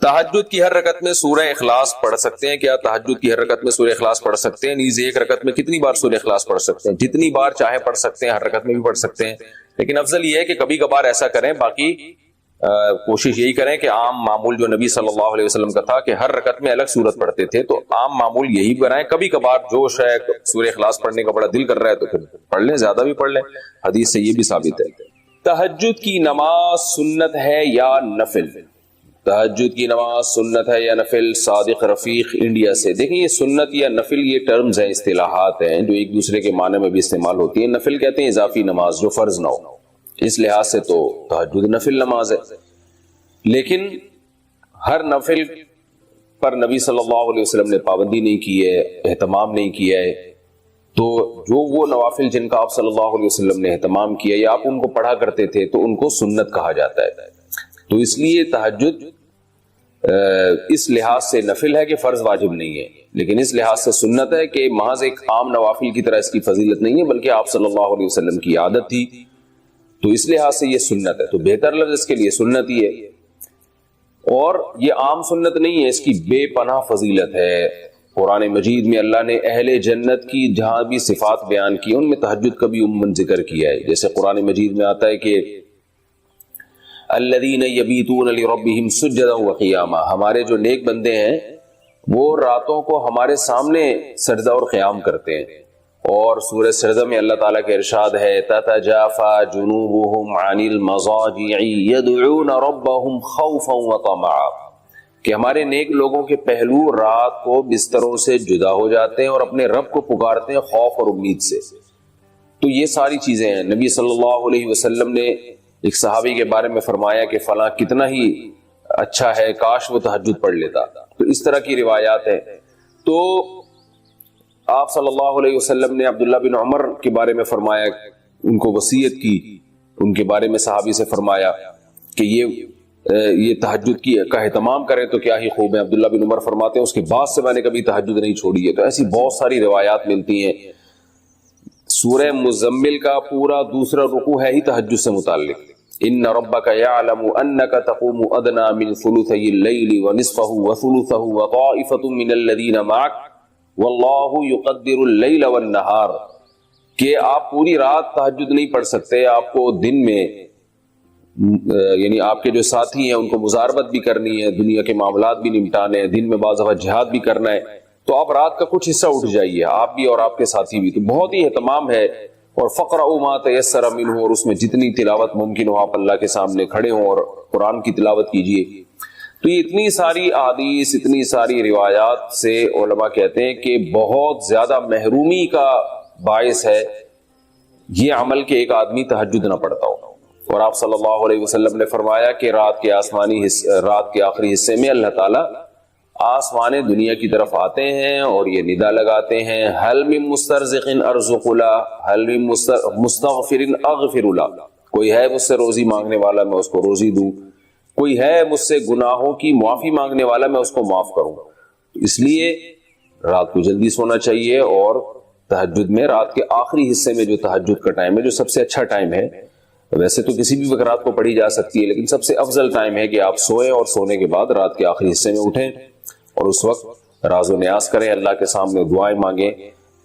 تہجد کی ہر رکعت میں سورہ اخلاص پڑھ سکتے ہیں کیا؟ تہجد کی ہر رکعت میں سورہ اخلاص پڑھ سکتے ہیں؟ نیز ایک رکعت میں کتنی بار سورہ اخلاص پڑھ سکتے ہیں؟ جتنی بار چاہے پڑھ سکتے ہیں، ہر رکعت میں بھی پڑھ سکتے ہیں، لیکن افضل یہ ہے کہ کبھی کبھار ایسا کریں. باقی کوشش یہی کریں کہ عام معمول جو نبی صلی اللہ علیہ وسلم کا تھا کہ ہر رکعت میں الگ سورت پڑھتے تھے، تو عام معمول یہی بنائیں. کبھی کبھار جوش ہے، سورہ اخلاص پڑھنے کا بڑا دل کر رہا ہے تو پھر پڑھ لیں، زیادہ بھی پڑھ لیں. حدیث سے یہ بھی ثابت ہے. تہجد کی نماز سنت ہے یا نفل؟ تہجد کی نماز سنت ہے یا نفل؟ صادق رفیق انڈیا سے. دیکھیں یہ سنت یا نفل یہ ٹرمز ہیں، اصطلاحات ہیں جو ایک دوسرے کے معنی میں بھی استعمال ہوتی ہیں. نفل کہتے ہیں اضافی نماز جو فرض نہ ہو، اس لحاظ سے تو تہجد نفل نماز ہے. لیکن ہر نفل پر نبی صلی اللہ علیہ وسلم نے پابندی نہیں کی ہے، اہتمام نہیں کیا ہے. تو جو وہ نوافل جن کا آپ صلی اللہ علیہ وسلم نے اہتمام کیا یا آپ ان کو پڑھا کرتے تھے تو ان کو سنت کہا جاتا ہے. تو اس لیے تہجد اس لحاظ سے نفل ہے کہ فرض واجب نہیں ہے، لیکن اس لحاظ سے سنت ہے کہ محض ایک عام نوافل کی طرح اس کی فضیلت نہیں ہے، بلکہ آپ صلی اللہ علیہ وسلم کی عادت تھی، تو اس لحاظ سے یہ سنت ہے. تو بہتر لفظ اس کے لیے سنت ہی ہے، اور یہ عام سنت نہیں ہے، اس کی بے پناہ فضیلت ہے. قرآن مجید میں اللہ نے اہل جنت کی جہاں بھی صفات بیان کی ان میں تہجد کا بھی عموماً ذکر کیا ہے. جیسے قرآن مجید میں آتا ہے کہ الذین یبیتون لربہم سجدا وقیاما، ہمارے جو نیک بندے ہیں وہ راتوں کو ہمارے سامنے سجدہ اور قیام کرتے ہیں. اور سورہ سجدہ میں اللہ تعالیٰ کا ارشاد ہے تتجافى جنوبهم عن المضاجع يدعون ربهم خوفا وطمعا، کہ ہمارے نیک لوگوں کے پہلو رات کو بستروں سے جدا ہو جاتے ہیں اور اپنے رب کو پکارتے ہیں خوف اور امید سے. تو یہ ساری چیزیں ہیں. نبی صلی اللہ علیہ وسلم نے ایک صحابی کے بارے میں فرمایا کہ فلاں کتنا ہی اچھا ہے، کاش وہ تہجد پڑھ لیتا. تو اس طرح کی روایات ہیں. تو آپ صلی اللہ علیہ وسلم نے عبداللہ بن عمر کے بارے میں فرمایا، ان کو وصیت کی، ان کے بارے میں صحابی سے فرمایا کہ یہ تہجد کا اہتمام کریں تو کیا ہی خوب ہے. عبداللہ بن عمر فرماتے ہیں اس کے بعد سے میں نے کبھی تہجد نہیں چھوڑی ہے. تو ایسی بہت ساری روایات ملتی ہیں. سورہ مزمل کا پورا دوسرا رکوع ہے ہی تہجد سے متعلق. ان ربک یعلم انک تقوم ادنی من ثلثی اللیل ونصفہ وثلثہ وطائفۃ من الذین معک واللہ یقدر اللیل والنہار، کہ آپ پوری رات تہجد نہیں پڑھ سکتے، آپ کو دن میں یعنی آپ کے جو ساتھی ہیں ان کو مزاربت بھی کرنی ہے، دنیا کے معاملات بھی نمٹانے ہیں، دن میں بعض دفعہ جہاد بھی کرنا ہے، تو آپ رات کا کچھ حصہ اٹھ جائیے، آپ بھی اور آپ کے ساتھی بھی. تو بہت ہی اہتمام ہے. اور فقرؤوا ما تیسر منہ، اور اس میں جتنی تلاوت ممکن ہو آپ اللہ کے سامنے کھڑے ہوں اور قرآن کی تلاوت کیجیے. تو یہ اتنی ساری احادیث، اتنی ساری روایات سے علماء کہتے ہیں کہ بہت زیادہ محرومی کا باعث ہے یہ عمل کہ ایک آدمی تہجد نہ پڑھتا ہو. اور آپ صلی اللہ علیہ وسلم نے فرمایا کہ رات کے آخری حصے میں اللہ تعالیٰ آسمان دنیا کی طرف آتے ہیں اور یہ ندا لگاتے ہیں هل من مسترزق ارزق له هل من مستغفر اغفر له، کوئی ہے مجھ سے روزی مانگنے والا میں اس کو روزی دوں، کوئی ہے مجھ سے گناہوں کی معافی مانگنے والا میں اس کو معاف کروں. اس لیے رات کو جلدی سونا چاہیے، اور تہجد میں رات کے آخری حصے میں جو تہجد کا ٹائم ہے جو سب سے اچھا ٹائم ہے، ویسے تو کسی بھی وقت رات کو پڑھی جا سکتی ہے لیکن سب سے افضل ٹائم ہے کہ آپ سوئیں اور سونے کے بعد رات کے آخری حصے میں اٹھیں اور اس وقت راز و نیاز کریں، اللہ کے سامنے دعائیں مانگیں.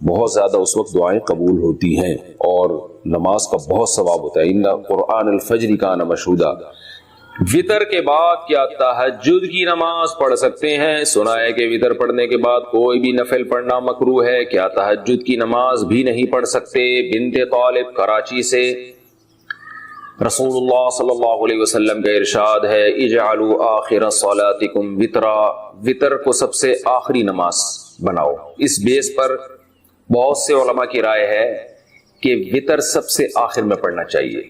بہت زیادہ اس وقت دعائیں قبول ہوتی ہیں اور نماز کا بہت ثواب ہوتا ہے. ان قرآن الفجر کان مشہودا. وطر کے بعد کیا تہجد کی نماز پڑھ سکتے ہیں؟ سنا ہے کہ وطر پڑھنے کے بعد کوئی بھی نفل پڑھنا مکروہ ہے، کیا تہجد کی نماز بھی نہیں پڑھ سکتے؟ بنت طالب کراچی سے. رسول اللہ صلی اللہ علیہ وسلم کا ارشاد ہے اجعلوا آخر صلاتکم وطرا، وطر کو سب سے آخری نماز بناؤ. اس بیس پر بہت سے علماء کی رائے ہے کہ وطر سب سے آخر میں پڑھنا چاہیے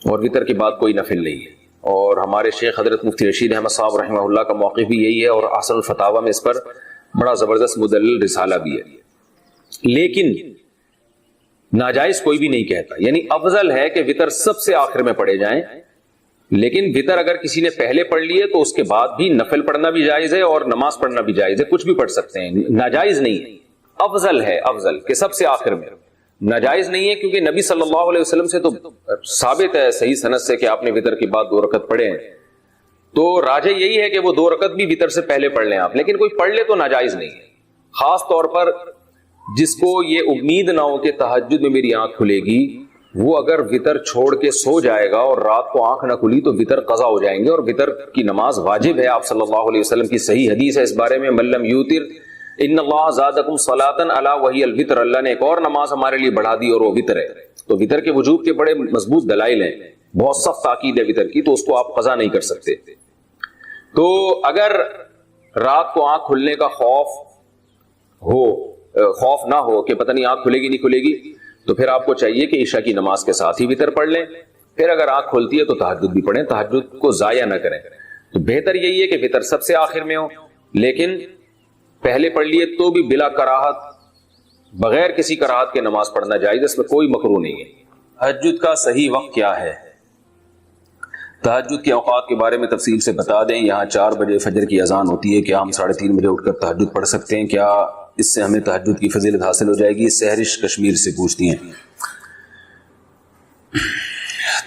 اور وطر کے بعد کوئی نفل نہیں ہے. اور ہمارے شیخ حضرت مفتی رشید احمد صاحب رحمہ اللہ کا موقف بھی یہی ہے، اور احسن الفتاوی میں اس پر بڑا زبردست مدلل رسالہ بھی ہے. لیکن ناجائز کوئی بھی نہیں کہتا، یعنی افضل ہے کہ وطر سب سے آخر میں پڑھے جائیں، لیکن وطر اگر کسی نے پہلے پڑھ لیے تو اس کے بعد بھی نفل پڑھنا بھی جائز ہے اور نماز پڑھنا بھی جائز ہے، کچھ بھی پڑھ سکتے ہیں، ناجائز نہیں ہے. افضل ہے، افضل کہ سب سے آخر میں. ناجائز نہیں ہے کیونکہ نبی صلی اللہ علیہ وسلم سے تو ثابت ہے صحیح سند سے کہ آپ نے وطر کے بعد 2 رکعت پڑھے ہیں. تو راجح یہی ہے کہ وہ 2 رکعت بھی وتر سے پہلے پڑھ لیں آپ، لیکن کوئی پڑھ لے تو ناجائز نہیں ہے، خاص طور پر جس کو یہ امید نہ ہو کہ تہجد میں میری آنکھ کھلے گی، وہ اگر وتر چھوڑ کے سو جائے گا اور رات کو آنکھ نہ کھلی تو وتر قضا ہو جائیں گے، اور وتر کی نماز واجب ہے۔ آپ صلی اللہ علیہ وسلم کی صحیح حدیث ہے اس بارے میں، من لم یوتر ان اللہ زادکم صلاۃ الا وہی الوتر، اللہ نے ایک اور نماز ہمارے لیے بڑھا دی اور وہ وتر ہے۔ تو وتر کے وجوب کے بڑے مضبوط دلائل ہیں، بہت سخت تاکید ہے وتر کی، تو اس کو آپ قضا نہیں کر سکتے۔ تو اگر رات کو آنکھ کھلنے کا خوف نہ ہو کہ پتہ نہیں آنکھ کھلے گی نہیں کھلے گی، تو پھر آپ کو چاہیے کہ عشاء کی نماز کے ساتھ ہی وتر پڑھ لیں، پھر اگر آنکھ کھلتی ہے تو تہجد بھی پڑھیں، تہجد کو ضائع نہ کریں۔ تو بہتر یہی ہے کہ وتر سب سے آخر میں ہو، لیکن پہلے پڑھ لیے تو بھی بلا کراہت، بغیر کسی کراہت کے نماز پڑھنا جائز، اس میں کوئی مکروہ نہیں ہے۔ تہجد کا صحیح وقت کیا ہے؟ تہجد کے اوقات کے بارے میں تفصیل سے بتا دیں۔ یہاں 4 بجے فجر کی اذان ہوتی ہے، کیا ہم 3:30 بجے اٹھ کر تہجد پڑھ سکتے ہیں؟ کیا اس سے ہمیں تہجد کی فضیلت حاصل ہو جائے گی؟ سہرش کشمیر سے پوچھتی ہیں۔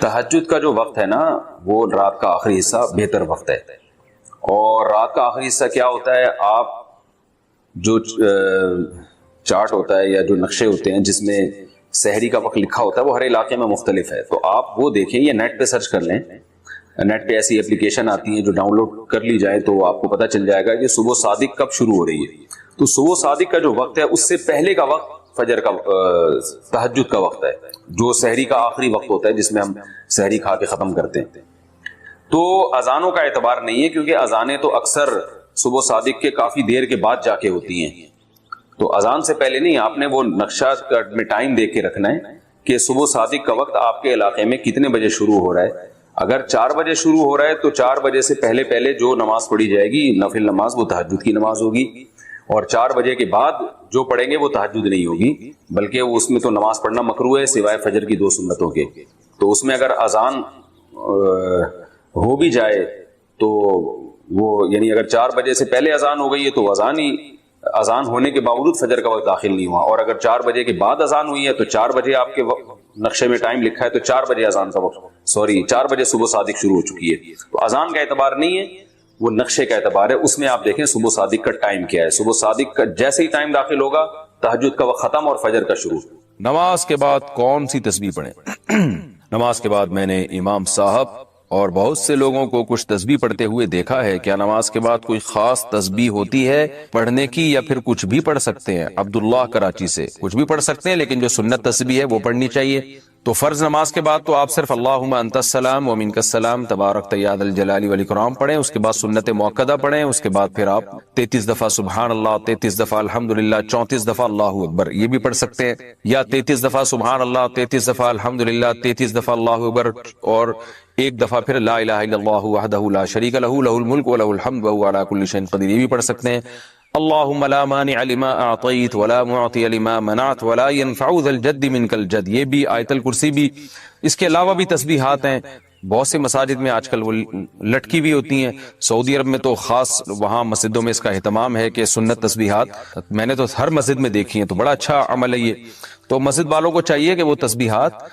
تہجد کا جو وقت ہے نا، وہ رات کا آخری حصہ بہتر وقت ہے، اور رات کا آخری حصہ کیا ہوتا ہے، آپ جو چارٹ ہوتا ہے یا جو نقشے ہوتے ہیں جس میں سحری کا وقت لکھا ہوتا ہے، وہ ہر علاقے میں مختلف ہے، تو آپ وہ دیکھیں یا نیٹ پہ سرچ کر لیں، نیٹ پہ ایسی اپلیکیشن آتی ہیں جو ڈاؤن لوڈ کر لی جائے تو آپ کو پتہ چل جائے گا کہ صبح صادق کب شروع ہو رہی ہے۔ تو صبح صادق کا جو وقت ہے اس سے پہلے کا وقت فجر کا تہجد کا وقت ہے، جو سحری کا آخری وقت ہوتا ہے جس میں ہم سحری کھا کے ختم کرتے ہیں۔ تو اذانوں کا اعتبار نہیں ہے، کیونکہ اذانیں تو اکثر صبح صادق کے کافی دیر کے بعد جا کے ہوتی ہیں، تو اذان سے پہلے نہیں، آپ نے وہ نقشہ میں ٹائم دیکھ کے رکھنا ہے کہ صبح صادق کا وقت آپ کے علاقے میں کتنے بجے شروع ہو رہا ہے۔ اگر 4 بجے شروع ہو رہا ہے تو 4 بجے سے پہلے جو نماز پڑھی جائے گی نفل نماز، وہ تہجد کی نماز ہوگی، اور 4 بجے کے بعد جو پڑھیں گے وہ تہجد نہیں ہوگی، بلکہ اس میں تو نماز پڑھنا مکروہ ہے سوائے فجر کی 2 سنتوں کے۔ تو اس میں اگر اذان ہو بھی جائے تو وہ یعنی اگر 4 بجے سے پہلے اذان ہو گئی ہے تو اذان ہونے کے باوجود فجر کا وقت داخل نہیں ہوا، اور اگر 4 بجے کے بعد اذان ہوئی ہے تو 4 بجے آپ کے نقشے میں ٹائم لکھا ہے تو 4 بجے اذان کا وقت 4 بجے صبح صادق شروع ہو چکی ہے۔ تو اذان کا اعتبار نہیں ہے، وہ نقشے کا اعتبار ہے، اس میں آپ دیکھیں صبح صادق کا ٹائم کیا ہے، صبح صادق کا جیسے ہی ٹائم داخل ہوگا تہجد کا وقت ختم اور فجر کا شروع۔ نماز کے بعد کون سی تسبیح پڑھیں؟ نماز کے بعد میں نے امام صاحب اور بہت سے لوگوں کو کچھ تسبیح پڑھتے ہوئے دیکھا ہے، کیا نماز کے بعد کوئی خاص تسبیح ہوتی ہے پڑھنے کی، یا پھر کچھ بھی پڑھ سکتے ہیں؟ عبداللہ کراچی سے۔ کچھ بھی پڑھ سکتے ہیں، لیکن جو سنت تسبیح ہے وہ پڑھنی چاہیے۔ تو فرض نماز کے بعد تو آپ صرف اللہم انت السلام و منک السلام تبارک یا ذا الجلال والاکرام پڑھیں، اس کے بعد سنت موقدہ پڑھیں، اس کے بعد پھر آپ 33 دفعہ سبحان اللہ، 33 دفعہ الحمدللہ، 34 دفعہ اللہ اکبر، یہ بھی پڑھ سکتے ہیں، یا 33 دفعہ سبحان اللہ، 33 دفعہ الحمدللہ، 33 دفعہ اللہ اکبر، اور 1 دفعہ پھر لا الہ الا اللہ وحدہ لا شریک لہ لہ الملک و لہ الحمد وہو علی کل شیء قدیر، یہ بھی پڑھ سکتے ہیں۔ اللہم لا مانع لما اعطیت ولا معطی لما منعت ولا ينفع ذا الجد منک الجد، یہ بھی آیت الکرسی بھی۔ اس کے علاوہ بھی تسبیحات ہیں، بہت سے مساجد میں آج کل وہ لٹکی بھی ہوتی ہیں، سعودی عرب میں تو خاص وہاں مسجدوں میں اس کا اہتمام ہے کہ سنت تسبیحات میں نے تو ہر مسجد میں دیکھی ہیں، تو بڑا اچھا عمل ہے یہ۔ تو مسجد والوں کو چاہیے کہ وہ تسبیحات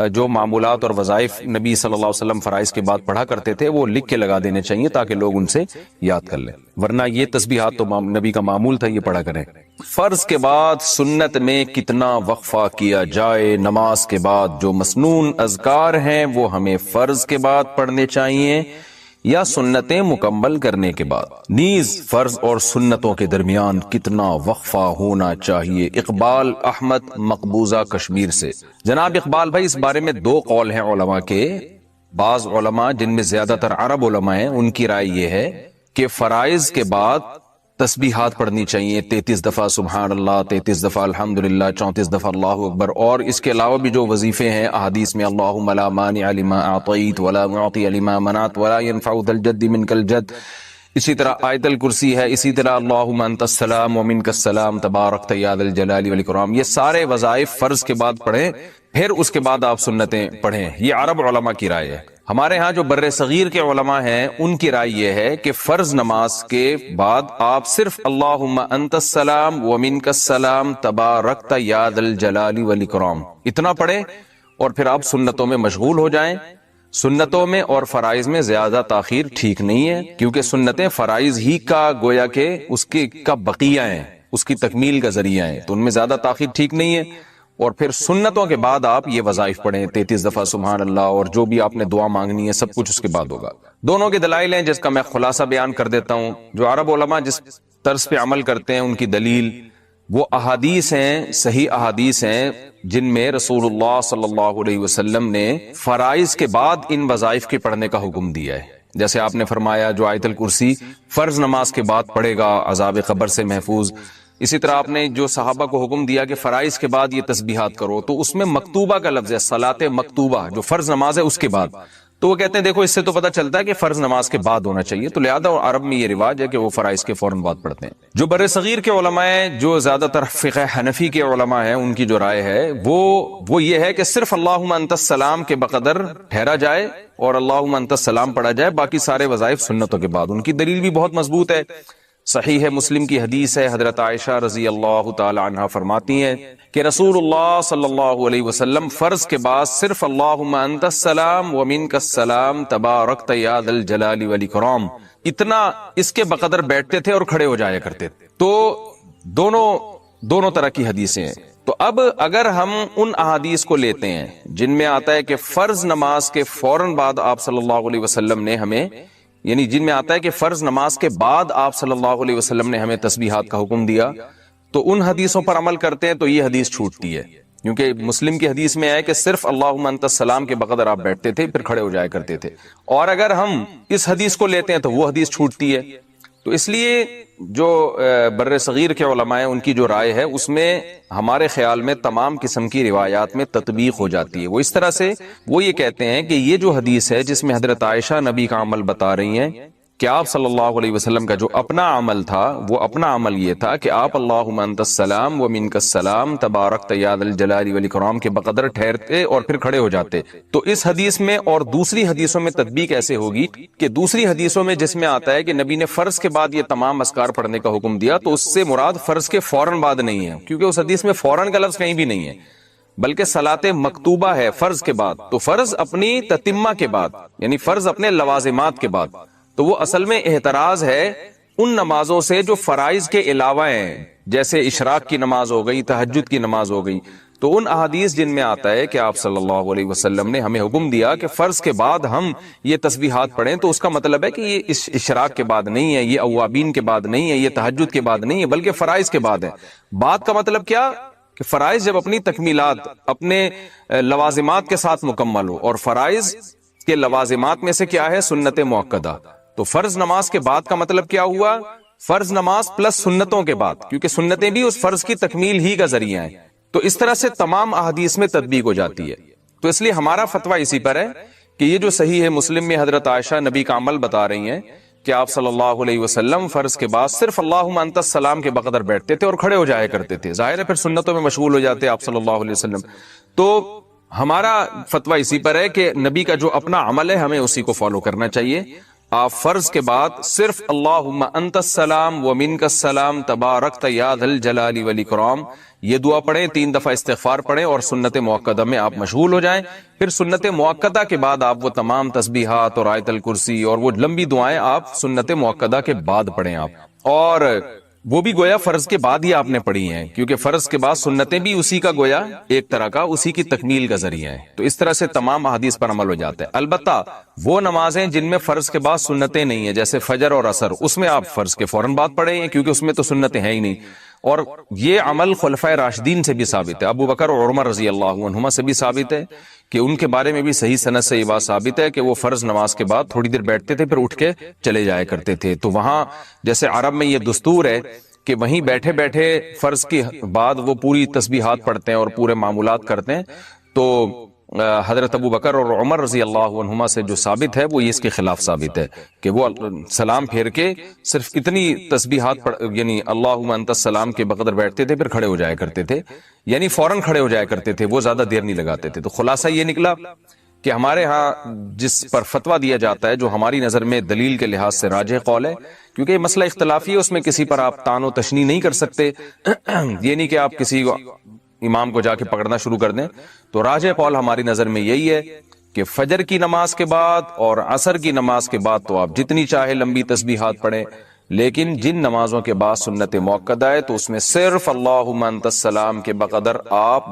جو معمولات اور وظائف نبی صلی اللہ علیہ وسلم فرائض کے بعد پڑھا کرتے تھے وہ لکھ کے لگا دینے چاہیے تاکہ لوگ ان سے یاد کر لیں، ورنہ یہ تسبیحات تو نبی کا معمول تھا، یہ پڑھا کریں۔ فرض کے بعد سنت میں کتنا وقفہ کیا جائے؟ نماز کے بعد جو مسنون اذکار ہیں وہ ہمیں فرض کے بعد پڑھنے چاہیے یا سنتیں مکمل کرنے کے بعد؟ نیز فرض اور سنتوں کے درمیان کتنا وقفہ ہونا چاہیے؟ اقبال احمد مقبوضہ کشمیر سے۔ جناب اقبال بھائی، اس بارے میں 2 قول ہیں علماء کے۔ بعض علماء جن میں زیادہ تر عرب علماء ہیں ان کی رائے یہ ہے کہ فرائض کے بعد تسبیحات پڑھنی چاہیے، 33 دفعہ سبحان اللہ، 33 دفعہ الحمدللہ، 34 دفعہ اللہ اکبر، اور اس کے علاوہ بھی جو وظیفے ہیں احادیث میں اللہم لا مانع لما اعطیت ولا معطی لما منعت ولا ينفع ذا الجد منک الجد، اسی طرح آیت الکرسی ہے، اسی طرح اللہم انت السلام و منک السلام تبارک یا ذا الجلال والاکرام، یہ سارے وظائف فرض کے بعد پڑھیں، پھر اس کے بعد آپ سنتیں پڑھیں۔ یہ عرب علماء کی رائے ہے۔ ہمارے ہاں جو بر صغیر کے علماء ہیں ان کی رائے یہ ہے کہ فرض نماز کے بعد آپ صرف اللہم انت السلام و منک السلام تبارکت یا ذا الجلال والاکرام اتنا پڑھیں، اور پھر آپ سنتوں میں مشغول ہو جائیں۔ سنتوں میں اور فرائض میں زیادہ تاخیر ٹھیک نہیں ہے، کیونکہ سنتیں فرائض ہی کا گویا کہ اس کی کا بقیہ ہیں، اس کی تکمیل کا ذریعہ ہیں، تو ان میں زیادہ تاخیر ٹھیک نہیں ہے۔ اور پھر سنتوں کے بعد آپ یہ وظائف پڑھیں، 33 دفعہ سبحان اللہ، اور جو بھی آپ نے دعا مانگنی ہے سب کچھ اس کے بعد ہوگا۔ دونوں کے دلائل ہیں جس کا میں خلاصہ بیان کر دیتا ہوں۔ جو عرب علماء جس طرز پہ عمل کرتے ہیں ان کی دلیل وہ احادیث ہیں، صحیح احادیث ہیں، جن میں رسول اللہ صلی اللہ علیہ وسلم نے فرائض کے بعد ان وظائف کے پڑھنے کا حکم دیا ہے۔ جیسے آپ نے فرمایا جو آیت الکرسی فرض نماز کے بعد پڑھے گا عذاب قبر سے محفوظ، اسی طرح آپ نے جو صحابہ کو حکم دیا کہ فرائض کے بعد یہ تسبیحات کرو، تو اس میں مکتوبہ کا لفظ ہے، صلاۃ مکتوبہ، جو فرض نماز ہے اس کے بعد۔ تو وہ کہتے ہیں دیکھو اس سے تو پتہ چلتا ہے کہ فرض نماز کے بعد ہونا چاہیے، تو لہذا عرب میں یہ رواج ہے کہ وہ فرائض کے فوراً بعد پڑھتے ہیں۔ جو بر صغیر کے علماء ہیں، جو زیادہ تر فقہ حنفی کے علماء ہیں، ان کی جو رائے ہے وہ یہ ہے کہ صرف اللہم انت السلام کے بقدر ٹھہرا جائے اور اللہم انت السلام پڑھا جائے، باقی سارے وظائف سنتوں کے بعد۔ ان کی دلیل بھی بہت مضبوط ہے، صحیح ہے، مسلم کی حدیث ہے، حضرت عائشہ رضی اللہ تعالی عنہا فرماتی ہیں کہ رسول اللہ صلی اللہ علیہ وسلم فرض کے بعد صرف اللہم انت السلام ومنک السلام تبارکت یا ذا الجلال والاکرام اتنا اس کے بقدر بیٹھتے تھے اور کھڑے ہو جایا کرتے تھے۔ تو دونوں طرح کی حدیثیں ہیں۔ تو اب اگر ہم ان احادیث کو لیتے ہیں جن میں آتا ہے کہ فرض نماز کے فوراً بعد آپ صلی اللہ علیہ وسلم نے ہمیں، یعنی جن میں آتا ہے کہ فرض نماز کے بعد آپ صلی اللہ علیہ وسلم نے ہمیں تسبیحات کا حکم دیا، تو ان حدیثوں پر عمل کرتے ہیں تو یہ حدیث چھوٹتی ہے، کیونکہ مسلم کی حدیث میں ہے کہ صرف اللہم انت السلام کے بقدر آپ بیٹھتے تھے پھر کھڑے ہو جایا کرتے تھے، اور اگر ہم اس حدیث کو لیتے ہیں تو وہ حدیث چھوٹتی ہے۔ تو اس لیے جو بر صغیر کے علماء ہیں ان کی جو رائے ہے اس میں ہمارے خیال میں تمام قسم کی روایات میں تطبیق ہو جاتی ہے۔ وہ اس طرح سے وہ یہ کہتے ہیں کہ یہ جو حدیث ہے جس میں حضرت عائشہ نبی کا عمل بتا رہی ہیں کہ آپ صلی اللہ علیہ وسلم کا جو اپنا عمل تھا، وہ اپنا عمل یہ تھا کہ آپ اللہم انت السلام ومنک السلام تبارکت یا ذا الجلال والاکرام کے بقدر ٹھہرتے اور پھر کھڑے ہو جاتے۔ تو اس حدیث میں اور دوسری حدیثوں میں تطبیق ایسے ہوگی کہ دوسری حدیثوں میں جس میں آتا ہے کہ نبی نے فرض کے بعد یہ تمام اذکار پڑھنے کا حکم دیا، تو اس سے مراد فرض کے فوراً بعد نہیں ہے، کیونکہ اس حدیث میں فوراً کا لفظ کہیں بھی نہیں ہے، بلکہ صلاۃ مکتوبہ ہے فرض کے بعد۔ تو فرض اپنی تتمہ کے بعد، یعنی فرض اپنے لوازمات کے بعد، تو وہ اصل میں احتراز ہے ان نمازوں سے جو فرائض کے علاوہ ہیں، جیسے اشراق کی نماز ہو گئی، تہجد کی نماز ہو گئی۔ تو ان احادیث جن میں آتا ہے کہ آپ صلی اللہ علیہ وسلم نے ہمیں حکم دیا کہ فرض کے بعد ہم یہ تسبیحات پڑھیں، تو اس کا مطلب ہے کہ یہ اشراق کے بعد نہیں ہے، یہ اوابین کے بعد نہیں ہے، یہ تہجد کے بعد نہیں ہے، بلکہ فرائض کے بعد ہے۔ بعد کا مطلب کیا کہ فرائض جب اپنی تکمیلات، اپنے لوازمات کے ساتھ مکمل ہو، اور فرائض کے لوازمات میں سے کیا ہے؟ سنت مؤکدہ۔ تو فرض نماز کے بعد کا مطلب کیا ہوا؟ فرض نماز پلس سنتوں کے بعد، کیونکہ سنتیں بھی اس فرض کی تکمیل ہی کا ذریعہ ہیں۔ تو اس طرح سے تمام احادیث میں تطبیق ہو جاتی ہے۔ تو اس لیے ہمارا فتویٰ اسی پر ہے کہ یہ جو صحیح ہے، مسلم میں حضرت عائشہ نبی کا عمل بتا رہی ہیں کہ آپ صلی اللہ علیہ وسلم فرض کے بعد صرف اللہم انت السلام کے بقدر بیٹھتے تھے اور کھڑے ہو جایا کرتے تھے، ظاہر ہے پھر سنتوں میں مشغول ہو جاتے آپ صلی اللہ علیہ وسلم۔ تو ہمارا فتویٰ اسی پر ہے کہ نبی کا جو اپنا عمل ہے ہمیں اسی کو فالو کرنا چاہیے۔ آپ فرض کے بعد صرف اللہم انت السلام ومنک السلام تبارکت یا ذا الجلال والاکرام یہ دعا پڑھیں، 3 دفعہ استغفار پڑھیں، اور سنت مؤکدہ میں آپ مشغول ہو جائیں۔ پھر سنت مؤکدہ کے بعد آپ وہ تمام تسبیحات اور آیت الکرسی اور وہ لمبی دعائیں آپ سنت مؤکدہ کے بعد پڑھیں آپ، اور وہ بھی گویا فرض کے بعد ہی آپ نے پڑھی ہیں، کیونکہ فرض کے بعد سنتیں بھی اسی کا گویا ایک طرح کا اسی کی تکمیل کا ذریعہ ہے۔ تو اس طرح سے تمام احادیث پر عمل ہو جاتا ہے۔ البتہ وہ نمازیں جن میں فرض کے بعد سنتیں نہیں ہیں، جیسے فجر اور عصر، اس میں آپ فرض کے فوراً بعد پڑھیں، کیونکہ اس میں تو سنتیں ہیں ہی نہیں۔ اور یہ عمل خلفائے راشدین سے بھی ثابت ہے، ابو بکر اور عمر رضی اللہ عنہما سے بھی ثابت ہے کہ ان کے بارے میں بھی صحیح سند سے یہ بات ثابت ہے کہ وہ فرض نماز کے بعد تھوڑی دیر بیٹھتے تھے پھر اٹھ کے چلے جایا کرتے تھے۔ تو وہاں جیسے عرب میں یہ دستور ہے کہ وہیں بیٹھے بیٹھے فرض کے بعد وہ پوری تسبیحات پڑھتے ہیں اور پورے معمولات کرتے ہیں، تو حضرت ابو بکر اور عمر رضی اللہ عنہما سے جو ثابت ہے وہ اس کے خلاف ثابت ہے کہ وہ سلام پھیر کے صرف اتنی تسبیحات یعنی اللہم انت السلام کے بقدر بیٹھتے تھے پھر کھڑے ہو جایا کرتے تھے، یعنی فوراً کھڑے ہو جایا کرتے تھے، وہ زیادہ دیر نہیں لگاتے تھے۔ تو خلاصہ یہ نکلا کہ ہمارے ہاں جس پر فتویٰ دیا جاتا ہے، جو ہماری نظر میں دلیل کے لحاظ سے راجح قول ہے، کیونکہ یہ مسئلہ اختلافی ہے، اس میں کسی پر آپ تان و تشنیع نہیں کر سکتے، یہ نہیں کہ آپ کسی امام کو جا کے پکڑنا شروع کر دیں۔ تو راجح قول ہماری نظر میں یہی ہے کہ فجر کی نماز کے بعد اور عصر کی نماز کے بعد تو آپ جتنی چاہے لمبی تسبیحات پڑھیں، لیکن جن نمازوں کے بعد سنت موقدہ ہے تو اس میں صرف اللہم انت السلام کے بقدر آپ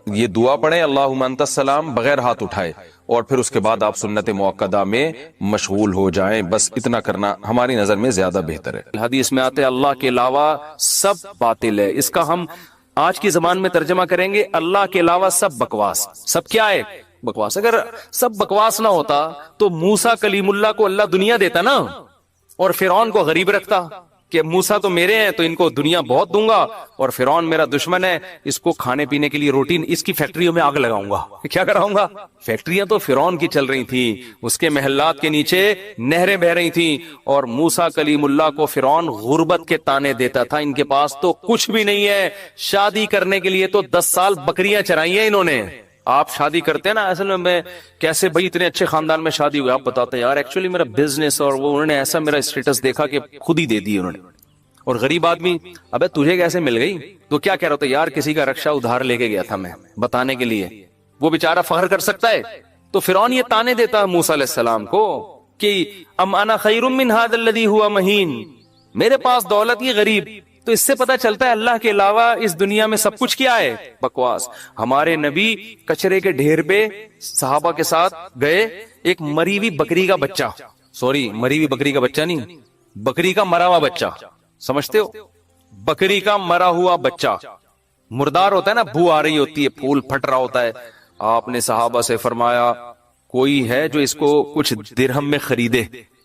یہ دعا پڑھیں، اللہم انت السلام، بغیر ہاتھ اٹھائے، اور پھر اس کے بعد آپ سنت موقدہ میں مشغول ہو جائیں. بس اتنا کرنا ہماری نظر میں زیادہ بہتر ہے. حدیث میں آتے اللہ کے علاوہ سب باطل ہے. اس کا ہم آج کی زبان میں ترجمہ کریں گے اللہ کے علاوہ سب بکواس. سب کیا ہے؟ بکواس. اگر سب بکواس نہ ہوتا تو موسیٰ کلیم اللہ کو اللہ دنیا دیتا نا، اور فرعون کو غریب رکھتا کہ موسیٰ تو میرے ہیں تو ان کو دنیا بہت دوں گا، اور فرعون میرا دشمن ہے، اس کو کھانے پینے کے لیے روٹی، اس کی فیکٹریوں میں آگ لگاؤں گا. کیا کراؤں گا؟ فیکٹریاں تو فرعون کی چل رہی تھیں، اس کے محلات کے نیچے نہریں بہ رہی تھیں، اور موسیٰ کلیم اللہ کو فرعون غربت کے تانے دیتا تھا. ان کے پاس تو کچھ بھی نہیں ہے، شادی کرنے کے لیے تو 10 سال بکریاں چرائی ہیں انہوں نے. آپ شادی کرتے ہیں نا، اصل میں کیسے بھائی اتنے اچھے خاندان میں شادی ہوئی، آپ بتاتے ہیں یار ایکچولی میرا بزنس، اور وہ انہوں نے ایسا میرا اسٹیٹس دیکھا کہ خود ہی دے دی انہوں نے. اور غریب آدمی ابے تجھے کیسے مل گئی؟ تو کیا کہہ رہا تھا یار کسی کا رکشہ ادھار لے کے گیا تھا میں بتانے کے لیے. وہ بیچارہ فخر کر سکتا ہے. تو فرعون یہ تانے دیتا موسیٰ علیہ السلام کو کہ ام انا خیر من ھذا الذی ھوا مہین، میرے پاس دولت یہ غریب. تو اس سے پتہ چلتا ہے اللہ کے علاوہ اس دنیا میں سب کچھ کیا ہے؟ بکواس. ہمارے نبی کچرے کے ڈھیر پہ صحابہ کے ساتھ گئے، ایک مری ہوئی بکری کا بچہ، سوری مری ہوئی بکری کا بچہ نہیں، بکری کا مرا ہوا بچہ، سمجھتے ہو؟ بکری کا مرا ہوا بچہ مردار ہوتا ہے نا، بو آ رہی ہوتی ہے، پھول پھٹ رہا ہوتا ہے. آپ نے صحابہ سے فرمایا کوئی ہے جو اس کو کچھ درہم میں خریدے؟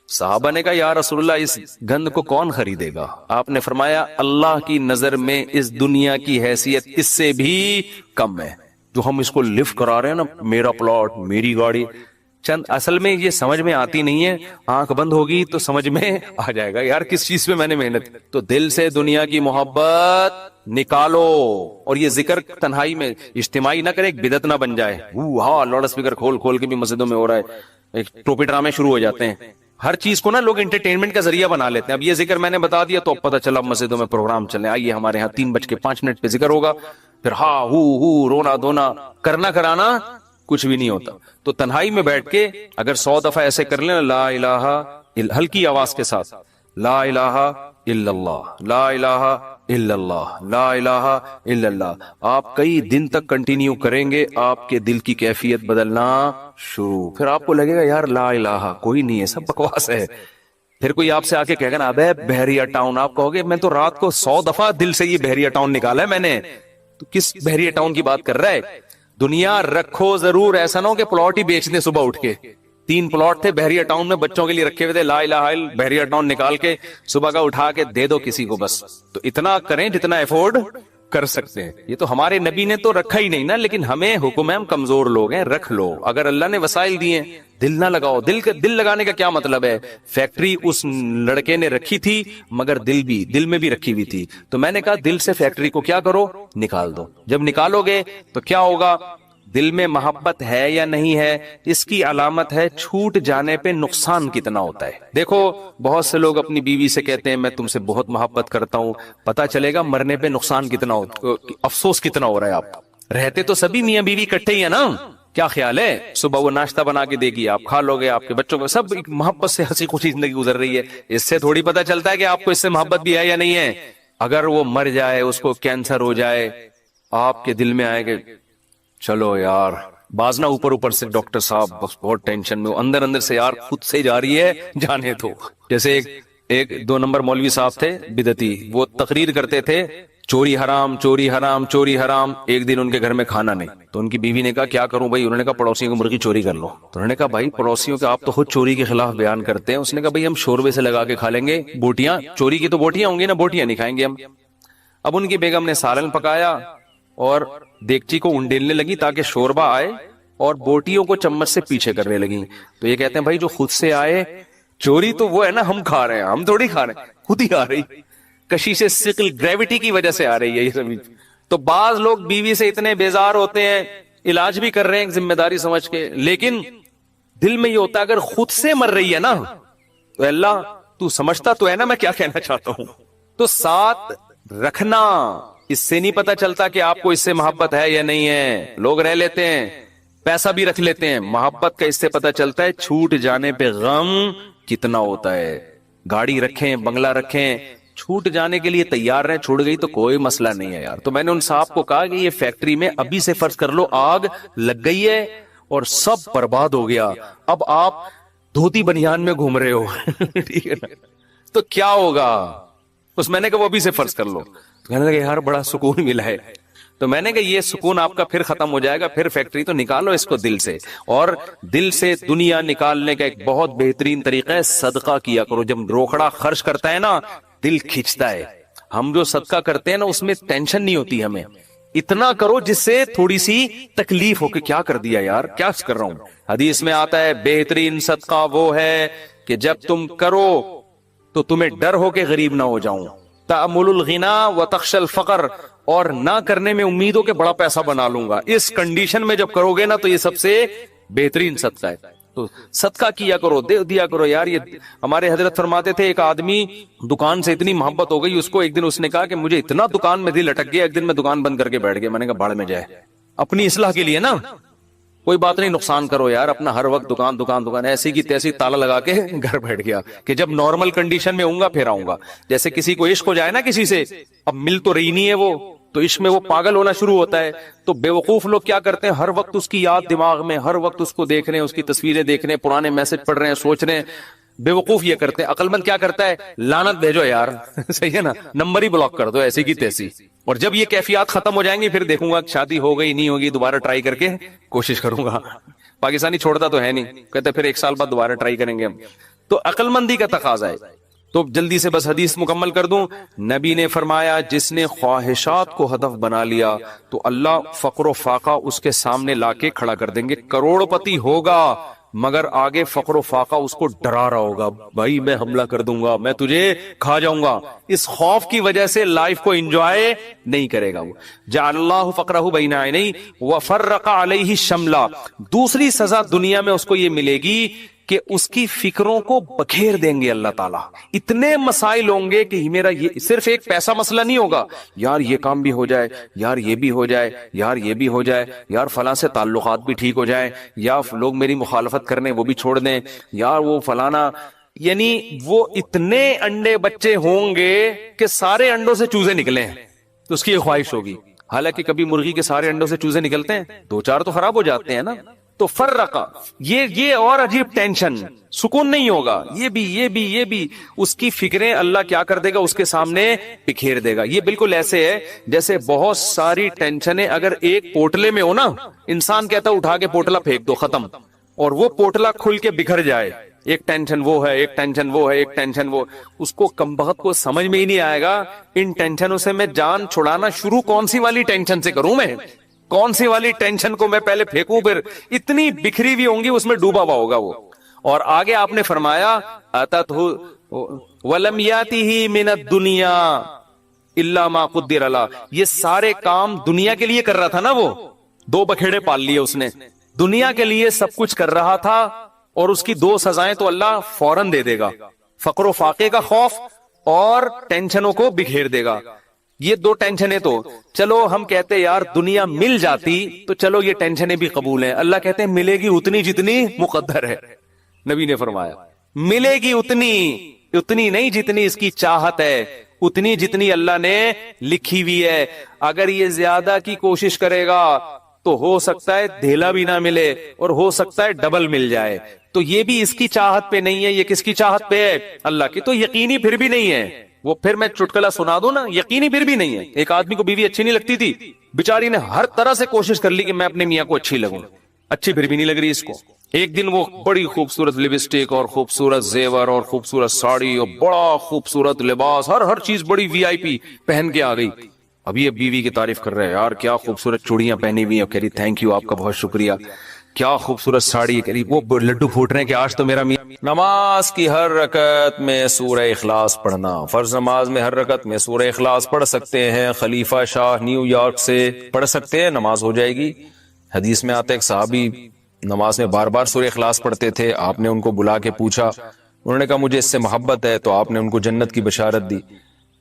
صحابہ نے کہا یا رسول اللہ اس گند کو کون خریدے گا؟ آپ نے فرمایا اللہ کی نظر میں اس دنیا کی حیثیت اس سے بھی کم ہے. جو ہم اس کو لفٹ کرا رہے ہیں نا، میرا پلاٹ، میری گاڑی، چند اصل میں یہ سمجھ میں آتی نہیں ہے. آنکھ بند ہوگی تو سمجھ میں آ جائے گا یار کس چیز پہ میں نے محنت. تو دل سے دنیا کی محبت نکالو، اور یہ ذکر تنہائی میں اجتماعی نہ کرے، ایک بدعت نہ بن جائے. ہاں لاؤڈ اسپیکر کھول کھول کے بھی مسجدوں میں ہو رہا ہے، ایک ٹوپی ڈرامے شروع ہو جاتے ہیں. ہر چیز کو نا لوگ انٹرٹینمنٹ کا ذریعہ بنا لیتے ہیں. اب یہ ذکر میں نے بتا دیا تو اب پتہ چلا مسجدوں میں پروگرام چلے، آئیے ہمارے ہاں 3:05 پہ ذکر ہوگا، پھر ہاں ہو رونا دھونا کرنا کرانا کچھ بھی نہیں ہوتا. تو تنہائی میں بیٹھ کے اگر 100 دفعہ ایسے کر لیں، لا الہ، ہلکی آواز کے ساتھ، لا الہ الا اللہ، لا الہ الا اللہ، لا الہ الا اللہ، آپ کئی دن تک کنٹینیو کریں گے، آپ کے دل کی کیفیت بدلنا شروع. پھر آپ کو لگے گا یار لا الہ کوئی نہیں ہے، سب بکواس ہے. پھر کوئی آپ سے آ کے کہے گا نا ابے بحریہ ٹاؤن، آپ کہو گے میں تو رات کو 100 دفعہ دل سے یہ بحریہ ٹاؤن نکالا ہے میں نے. تو کس بحریہ ٹاؤن کی بات کر رہا ہے؟ دنیا رکھو ضرور، ایسا نہ ہو کہ پلاٹ ہی بیچ دیں صبح اٹھ کے. 3 پلاٹ تھے بحریہ ٹاؤن میں بچوں کے لیے رکھے ہوئے تھے، لا الہ الا بحریہ ٹاؤن نکال کے صبح کا اٹھا کے دے دو کسی کو. بس تو اتنا کریں جتنا افورڈ کر سکتے ہیں. یہ تو ہمارے نبی نے تو رکھا ہی نہیں نا، لیکن ہمیں حکم ہے، ہم کمزور لوگ ہیں، رکھ لو. اگر اللہ نے وسائل دیے ہیں دل نہ لگاؤ. دل لگانے کا کیا مطلب ہے؟ فیکٹری اس لڑکے نے رکھی تھی مگر دل میں بھی رکھی ہوئی تھی. تو میں نے کہا دل سے فیکٹری کو کیا کرو؟ نکال دو. جب نکالو گے تو کیا ہوگا؟ دل میں محبت ہے یا نہیں ہے، اس کی علامت ہے چھوٹ جانے پہ نقصان کتنا ہوتا ہے. دیکھو بہت سے لوگ اپنی بیوی سے کہتے ہیں میں تم سے بہت محبت کرتا ہوں، پتا چلے گا مرنے پہ نقصان کتنا افسوس کتنا ہو رہا ہے. آپ رہتے تو سبھی میاں بیوی اکٹھے ہی ہے نا، کیا خیال ہے؟ صبح وہ ناشتہ بنا کے دے گی، آپ کھا لو گے، آپ کے بچوں کو سب ایک محبت سے ہنسی خوشی زندگی گزر رہی ہے. اس سے تھوڑی پتا چلتا ہے کہ آپ کو اس سے محبت بھی ہے یا نہیں ہے. اگر وہ مر جائے، اس کو کینسر ہو جائے، آپ کے دل میں آئے کہ چلو یار بازنا اوپر سے ڈاکٹر صاحب بس بہت ٹینشن میں، اندر سے یار خود سے جا رہی ہے جانے تو. جیسے ایک 2 نمبر مولوی صاحب تھے بدعتی، وہ تقریر کرتے تھے چوری حرام چوری حرام چوری حرام. ایک دن ان کے گھر میں کھانا نہیں تو ان کی بیوی نے کہا کیا کروں بھائی؟ انہوں نے کہا پڑوسیوں کی مرغی چوری کر لو. تو انہوں نے کہا بھائی پڑوسیوں کے آپ تو خود چوری کے خلاف بیان کرتے ہیں. اس نے کہا بھائی ہم شوربے سے لگا کے کھا لیں گے، بوٹیاں چوری کی تو بوٹیاں ہوں گی نا، بوٹیاں نہیں کھائیں گے ہم. اب ان کی بیگم نے سالن پکایا اور دیگچی کو انڈیلنے لگی تاکہ شوربہ آئے، اور بوٹیوں کو چمچ سے پیچھے کرنے لگی. تو یہ کہتے ہیں بھائی جو خود سے آئے چوری تو وہ ہے نا، ہم کھا رہے ہیں، ہم تھوڑی کھا رہے ہیں، خود ہی آ رہی، کشش ثقل گریوٹی کی وجہ سے آ رہی ہے یہ سب. تو بعض لوگ بیوی سے اتنے بیزار ہوتے ہیں، علاج بھی کر رہے ہیں ذمہ داری سمجھ کے، لیکن دل میں یہ ہوتا ہے اگر خود سے مر رہی ہے نا تو اللہ تو سمجھتا تو ہے نا میں کیا کہنا چاہتا ہوں. تو ساتھ رکھنا، اس سے نہیں پتا چلتا کہ آپ کو اس سے محبت ہے یا نہیں ہے. لوگ رہ لیتے ہیں پیسہ بھی رکھ لیتے ہیں. محبت کا اس سے پتہ چلتا ہے چھوٹ جانے پہ غم کتنا ہوتا ہے. گاڑی رکھیں, بنگلہ رکھیں, چھوٹ جانے کے لیے تیار رہیں, چھوٹ گئی تو کوئی مسئلہ نہیں ہے یار. تو میں نے ان صاحب کو کہا کہ یہ فیکٹری میں ابھی سے فرض کر لو آگ لگ گئی ہے اور سب برباد ہو گیا, اب آپ دھوتی بنیان میں گھوم رہے ہو ٹھیک ہے نا, تو کیا ہوگا؟ اس میں نے کہا وہ ابھی سے فرض کر لو. تو کہنے لگے یار بڑا سکون ملا ہے. تو میں نے کہا یہ سکون آپ کا پھر ختم ہو جائے گا, پھر فیکٹری تو نکالو اس کو دل سے. اور دل سے دنیا نکالنے کا ایک بہت بہترین طریقہ ہے صدقہ کیا کرو. جب روکڑا خرچ کرتا ہے نا دل کھینچتا ہے. ہم جو صدقہ کرتے ہیں نا اس میں ٹینشن نہیں ہوتی ہمیں. اتنا کرو جس سے تھوڑی سی تکلیف ہو کہ کیا کر دیا یار, کیا کر رہا ہوں. حدیث میں آتا ہے بہترین صدقہ وہ ہے کہ جب تم کرو تو تمہیں ڈر ہو کہ غریب نہ ہو جاؤں. تأمل الغنا و تخشى الفقر, اور نہ کرنے میں امید ہو کہ بڑا پیسہ بنا لوں گا. اس کنڈیشن میں جب کرو گے نا تو یہ سب سے بہترین صدقہ ہے. تو صدقہ کیا کرو, دے دیا کرو یار. یہ ہمارے حضرت فرماتے تھے ایک آدمی دکان سے اتنی محبت ہو گئی اس کو, ایک دن اس نے کہا کہ مجھے اتنا دکان میں دل اٹک گیا, ایک دن میں دکان بند کر کے بیٹھ گیا. میں نے کہا بھاڑ میں جائے, اپنی اصلاح کے لیے نا, کوئی بات نہیں نقصان کرو یار اپنا, ہر وقت دکان دکان دکان, ایسی کی تیسی تالا لگا کے گھر بیٹھ گیا کہ جب نارمل کنڈیشن میں ہوں گا پھر آؤں گا. جیسے کسی کو عشق ہو جائے نا کسی سے, اب مل تو رہی نہیں ہے وہ, تو عشق میں وہ پاگل ہونا شروع ہوتا ہے. تو بے وقوف لوگ کیا کرتے ہیں, ہر وقت اس کی یاد دماغ میں, ہر وقت اس کو دیکھ رہے ہیں, اس کی تصویریں دیکھ رہے ہیں, پرانے میسج پڑھ رہے ہیں, سوچ رہے ہیں. بے وقوف یہ کرتے ہیں. عقل مند کیا کرتا ہے, لعنت بھیجو یار صحیح ہے نا, نمبر ہی بلاک کر دو ایسی کی تیسی. اور جب یہ کیفیات ختم ہو جائیں گی پھر دیکھوں گا شادی ہو گئی نہیں ہوگی, دوبارہ ٹرائی کر کے کوشش کروں گا. پاکستانی چھوڑتا تو ہے نہیں, کہتے پھر ایک سال بعد دوبارہ ٹرائی کریں گے ہم. تو عقل مندی کا تقاضا ہے. تو جلدی سے بس حدیث مکمل کر دوں. نبی نے فرمایا جس نے خواہشات کو ہدف بنا لیا تو اللہ فقر و فاقہ اس کے سامنے لا کے کھڑا کر دیں گے. کروڑ پتی ہوگا مگر آگے فقر و فاقہ اس کو ڈرا رہا ہوگا, بھائی میں حملہ کر دوں گا, میں تجھے کھا جاؤں گا. اس خوف کی وجہ سے لائف کو انجوائے نہیں کرے گا. وہ جعل اللہ فقرہ بین عینیہ وفرق علیہ شملہ. دوسری سزا دنیا میں اس کو یہ ملے گی کہ اس کی فکروں کو بکھیر دیں گے اللہ تعالیٰ. اتنے مسائل ہوں گے کہ میرا یہ صرف ایک پیسہ مسئلہ نہیں ہوگا, یار یہ کام بھی ہو جائے, یار یہ بھی ہو جائے, یار یہ بھی ہو جائے, یار فلاں سے تعلقات بھی ٹھیک ہو جائیں, یا لوگ میری مخالفت کرنے وہ بھی چھوڑ دیں, یار وہ فلانا. یعنی وہ اتنے انڈے بچے ہوں گے کہ سارے انڈوں سے چوزے نکلے ہیں, تو اس کی یہ خواہش ہوگی. حالانکہ کبھی مرغی کے سارے انڈوں سے چوزے نکلتے ہیں, دو چار تو خراب ہو جاتے ہیں نا. تو فرقہ یہ اور عجیب ٹینشن, سکون نہیں ہوگا. یہ بھی اس کی فکریں اللہ کیا کر دے گا, اس کے سامنے بکھیر دے گا. یہ بالکل ایسے ہے جیسے بہت ساری ٹینشنیں اگر ایک پوٹلے میں ہو نا, انسان کہتا ہے اٹھا کے پوٹلا پھینک دو, ختم. اور وہ پوٹلا کھل کے بکھر جائے, ایک ٹینشن وہ ہے, ایک ٹینشن وہ ہے, ایک ٹینشن وہ. اس کو کمبخت کو سمجھ میں ہی نہیں آئے گا ان ٹینشنوں سے میں جان چھڑانا شروع کون سی والی ٹینشن سے کروں, میں کون سی والی ٹینشن کو میں پہلے پھینکوں, پھر اتنی بکھری ہوئی ہوں گی اس میں ڈوبا ہوا ہوگا وہ. اور آگے آپ نے فرمایا اتتہ ولم یاتہ من الدنیا الا ما قدر له. یہ سارے کام دنیا کے لیے کر رہا تھا نا, وہ دو بکھیڑے پال لیے اس نے, دنیا کے لیے سب کچھ کر رہا تھا, اور اس کی دو سزائیں تو اللہ فوراً دے دے گا, فقر و فاقے کا خوف اور ٹینشنوں کو بکھیر دے گا. یہ دو ٹینشنیں تو چلو ہم کہتے یار دنیا مل جاتی تو چلو یہ ٹینشنیں بھی قبول ہیں. اللہ کہتے ہیں ملے گی اتنی جتنی مقدر ہے. نبی نے فرمایا ملے گی اتنی نہیں جتنی اس کی چاہت ہے, اتنی جتنی اللہ نے لکھی ہوئی ہے. اگر یہ زیادہ کی کوشش کرے گا تو ہو سکتا ہے دھیلا بھی نہ ملے, اور ہو سکتا ہے ڈبل مل جائے. تو یہ بھی اس کی چاہت پہ نہیں ہے, یہ کس کی چاہت پہ ہے, اللہ کی. تو یقینی پھر بھی نہیں ہے, وہ پھر میں چٹکلا سنا دوں نا, یقینی پھر بھی نہیں ہے. ایک آدمی کو بیوی اچھی نہیں لگتی تھی, بیچاری نے ہر طرح سے کوشش کر لی کہ میں اپنے میاں کو اچھی لگوں, اچھی پھر بھی نہیں لگ رہی اس کو. ایک دن وہ بڑی خوبصورت لپسٹک اور خوبصورت زیور اور خوبصورت ساڑی اور بڑا خوبصورت لباس, ہر چیز بڑی وی آئی پی پہن کے آ گئی. ابھی اب بیوی کی تعریف کر رہے ہیں, یار کیا خوبصورت چوڑیاں پہنی ہوئی ہیں. کہہ رہی تھینک یو, آپ کا بہت شکریہ, کیا خوبصورت ساڑی. کہہ رہی وہ لڈو پھوٹ رہے ہیں کہ آج تو میرا میاں. نماز کی ہر رکعت میں سورہ اخلاص پڑھنا. فرض نماز میں ہر رکعت میں سورہ اخلاص پڑھ سکتے ہیں. خلیفہ شاہ نیو یارک سے پڑھ سکتے ہیں, نماز ہو جائے گی. حدیث میں آتا ہے ایک صحابی نماز میں بار بار سورہ اخلاص پڑھتے تھے. آپ نے ان کو بلا کے پوچھا, انہوں نے کہا مجھے اس سے محبت ہے, تو آپ نے ان کو جنت کی بشارت دی.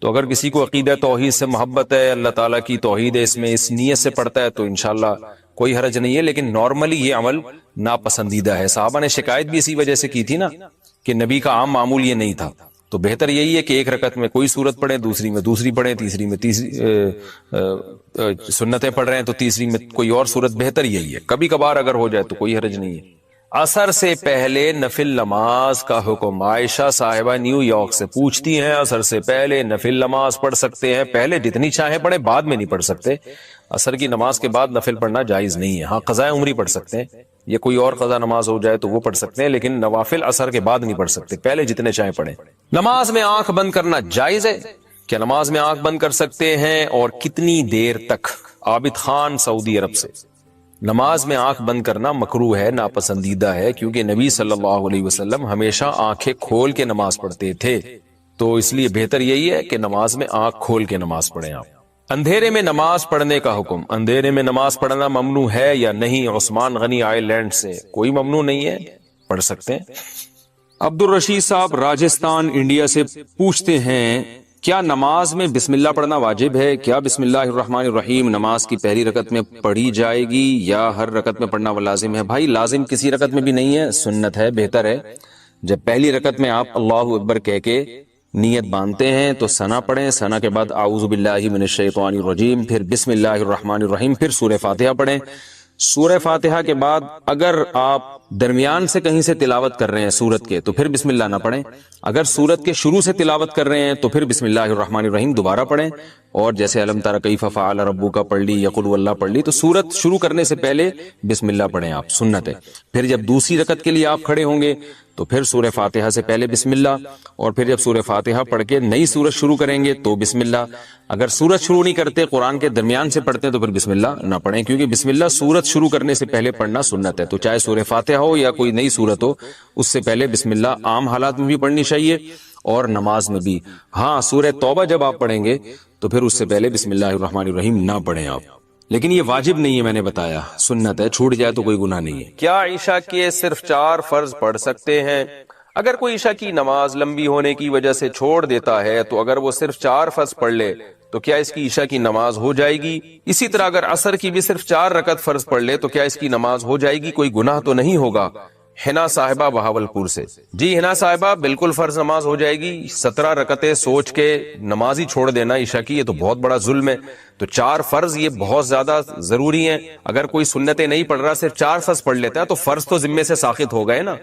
تو اگر کسی کو عقیدہ توحید سے محبت ہے، اللہ تعالیٰ کی توحید ہے، اس میں اس نیت سے پڑھتا ہے تو انشاءاللہ کوئی حرج نہیں ہے، لیکن نارملی یہ عمل ناپسندیدہ ہے۔ صحابہ نے شکایت بھی اسی وجہ سے کی تھی نا کہ نبی کا عام معمول یہ نہیں تھا، تو بہتر یہی ہے کہ ایک رکعت میں کوئی سورت پڑھیں، دوسری میں دوسری پڑھیں، تیسری میں تیسری سنتیں پڑھ رہے ہیں تو تیسری میں کوئی اور سورت، بہتر یہی ہے۔ کبھی کبھار اگر ہو جائے تو کوئی حرج نہیں ہے۔ عصر سے پہلے نفل نماز کا حکم، عائشہ صاحبہ نیو یارک سے پوچھتی ہیں عصر سے پہلے نفل نماز پڑھ سکتے ہیں؟ پہلے جتنی چاہیں پڑھیں، بعد میں نہیں پڑھ سکتے۔ عصر کی نماز کے بعد نفل پڑھنا جائز نہیں ہے، ہاں قضاء عمری پڑھ سکتے ہیں، یا کوئی اور قضا نماز ہو جائے تو وہ پڑھ سکتے ہیں، لیکن نوافل عصر کے بعد نہیں پڑھ سکتے، پہلے جتنے چاہیں پڑھیں۔ نماز میں آنکھ بند کرنا جائز ہے؟ کیا نماز میں آنکھ بند کر سکتے ہیں اور کتنی دیر تک؟ عابد خان سعودی عرب سے۔ نماز میں آنکھ بند کرنا مکروہ ہے، ناپسندیدہ ہے، کیونکہ نبی صلی اللہ علیہ وسلم ہمیشہ آنکھیں کھول کے نماز پڑھتے تھے، تو اس لیے بہتر یہی ہے کہ نماز میں آنکھ کھول کے نماز پڑھیں آپ۔ اندھیرے میں نماز پڑھنے کا حکم، اندھیرے میں نماز پڑھنا ممنوع ہے یا نہیں؟ عثمان غنی آئی لینڈ سے۔ کوئی ممنوع نہیں ہے، پڑھ سکتے ہیں۔ عبد الرشید صاحب راجستھان انڈیا سے پوچھتے ہیں کیا نماز میں بسم اللہ پڑھنا واجب ہے؟ کیا بسم اللہ الرحمن الرحیم نماز کی پہلی رکعت میں پڑھی جائے گی یا ہر رکعت میں پڑھنا وہ لازم ہے؟ بھائی لازم کسی رکعت میں بھی نہیں ہے، سنت ہے، بہتر ہے جب پہلی رکعت میں آپ اللہ اکبر کہہ کے نیت باندھتے ہیں تو ثنا پڑھیں، ثنا کے بعد اعوذ باللہ من الشیطان الرجیم، پھر بسم اللہ الرحمن الرحیم، پھر سورہ فاتحہ پڑھیں۔ سورہ فاتحہ کے بعد اگر آپ درمیان سے کہیں سے تلاوت کر رہے ہیں سورت کے تو پھر بسم اللہ نہ پڑھیں، اگر سورت کے شروع سے تلاوت کر رہے ہیں تو پھر بسم اللہ الرحمن الرحیم دوبارہ پڑھیں، اور جیسے الم تر کیف فعل ربک پڑھ لی یا قل هو اللہ پڑھ لی، تو سورت شروع کرنے سے پہلے بسم اللہ پڑھیں آپ، سنت ہے۔ پھر جب دوسری رکعت کے لیے آپ کھڑے ہوں گے تو پھر سورہ فاتحہ سے پہلے بسم اللہ، اور پھر جب سورہ فاتحہ پڑھ کے نئی سورت شروع کریں گے تو بسم اللہ۔ اگر سورت شروع نہیں کرتے، قرآن کے درمیان سے پڑھتے ہیں تو پھر بسم اللہ نہ پڑھیں، کیونکہ بسم اللہ سورت شروع کرنے سے پہلے پڑھنا سنت ہے۔ تو چاہے سورہ فاتحہ ہو یا کوئی نئی سورت ہو، اس سے پہلے بسم اللہ عام حالات میں بھی پڑھنی چاہیے اور نماز میں بھی۔ ہاں سورہ توبہ جب آپ پڑھیں گے تو پھر اس سے پہلے بسم اللہ الرحمن الرحیم نہ پڑھیں آپ، لیکن یہ واجب نہیں ہے، میں نے بتایا سنت ہے، چھوٹ جائے تو کوئی گناہ نہیں ہے۔ کیا عشاء کے صرف 4 فرض پڑھ سکتے ہیں؟ اگر کوئی عشاء کی نماز لمبی ہونے کی وجہ سے چھوڑ دیتا ہے تو اگر وہ صرف 4 فرض پڑھ لے تو کیا اس کی عشاء کی نماز ہو جائے گی؟ اسی طرح اگر عصر کی بھی صرف 4 رکعت فرض پڑھ لے تو کیا اس کی نماز ہو جائے گی؟ کوئی گناہ تو نہیں ہوگا؟ حنا صاحبہ بہاولپور سے۔ جی حنا صاحبہ بالکل فرض نماز ہو جائے گی۔ 17 رکعتیں سوچ کے نماز ہی چھوڑ دینا عشاء کی، یہ تو بہت بڑا ظلم ہے۔ تو 4 فرض یہ بہت زیادہ ضروری ہیں، اگر کوئی سنتیں نہیں پڑھ رہا صرف 4 فرض پڑھ لیتا ہے تو فرض تو ذمے سے ساقط ہو گئے نا،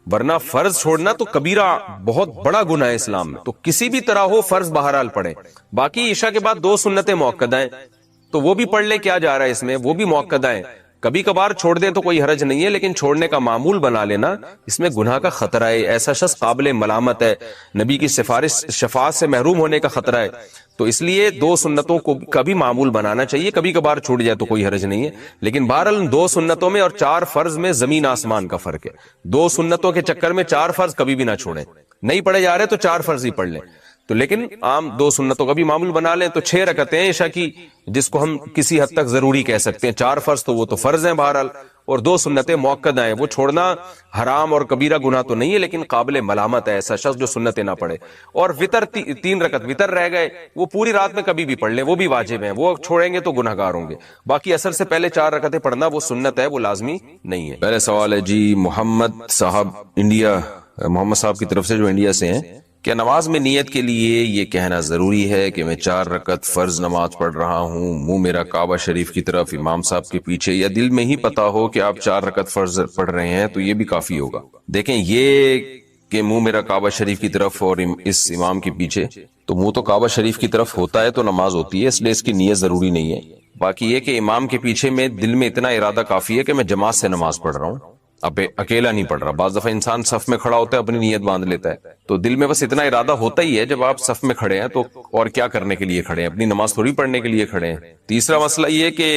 ورنہ فرض چھوڑنا تو کبیرہ بہت بڑا گناہ ہے اسلام میں۔ تو کسی بھی طرح ہو فرض بہرحال پڑھیں۔ باقی عشاء کے بعد 2 سنتیں موقدہ ہیں تو وہ بھی پڑھ لے، کیا جا رہا ہے اس میں، وہ بھی موقدہ ہیں۔ کبھی کبھار چھوڑ دیں تو کوئی حرج نہیں ہے، لیکن چھوڑنے کا معمول بنا لینا اس میں گناہ کا خطرہ ہے، ایسا شخص قابل ملامت ہے، نبی کی شفاعت سے محروم ہونے کا خطرہ ہے۔ تو اس لیے 2 سنتوں کو کبھی معمول بنانا چاہیے، کبھی کبھار چھوٹ جائے تو کوئی حرج نہیں ہے، لیکن بہرحال 2 سنتوں میں اور 4 فرض میں زمین آسمان کا فرق ہے۔ 2 سنتوں کے چکر میں 4 فرض کبھی بھی نہ چھوڑیں، نہیں پڑھے جا رہے تو 4 فرض ہی پڑھ لیں، تو لیکن عام 2 سنتوں کا بھی معمول بنا لیں تو 6 رکعتیں عشاء کی، جس کو ہم کسی حد تک ضروری کہہ سکتے ہیں۔ 4 فرض تو وہ تو فرض ہیں بہرحال، اور 2 سنتیں موقدہ ہیں، وہ چھوڑنا حرام اور کبیرہ گناہ تو نہیں ہے، لیکن قابل ملامت ہے ایسا شخص جو سنتیں نہ پڑھے۔ اور وتر 3 رکعت وتر رہ گئے، وہ پوری رات میں کبھی بھی پڑھ لیں، وہ بھی واجب ہیں، وہ چھوڑیں گے تو گناہگار ہوں گے۔ باقی عصر سے پہلے 4 رکعتیں پڑھنا وہ سنت ہے، وہ لازمی نہیں ہے۔ پہلے سوال ہے جی محمد صاحب انڈیا، محمد صاحب کی طرف سے جو انڈیا سے ہیں، کیا نماز میں نیت کے لیے یہ کہنا ضروری ہے کہ میں 4 رکعت فرض نماز پڑھ رہا ہوں، منہ میرا کعبہ شریف کی طرف، امام صاحب کے پیچھے، یا دل میں ہی پتا ہو کہ آپ 4 رکعت فرض پڑھ رہے ہیں تو یہ بھی کافی ہوگا؟ دیکھیں یہ کہ منہ میرا کعبہ شریف کی طرف اور اس امام کے پیچھے، تو منہ تو کعبہ شریف کی طرف ہوتا ہے تو نماز ہوتی ہے، اس لیے اس کی نیت ضروری نہیں ہے۔ باقی یہ کہ امام کے پیچھے میں دل میں اتنا ارادہ کافی ہے کہ میں جماعت سے نماز پڑھ رہا ہوں، اب اکیلا نہیں پڑھ رہا۔ بعض دفعہ انسان صف میں کھڑا ہوتا ہے اپنی نیت باندھ لیتا ہے، تو دل میں بس اتنا ارادہ ہوتا ہی ہے جب آپ صف میں کھڑے ہیں تو اور کیا کرنے کے لیے کھڑے ہیں، اپنی نماز تھوڑی پڑھنے کے لیے کھڑے ہیں۔ تیسرا مسئلہ یہ کہ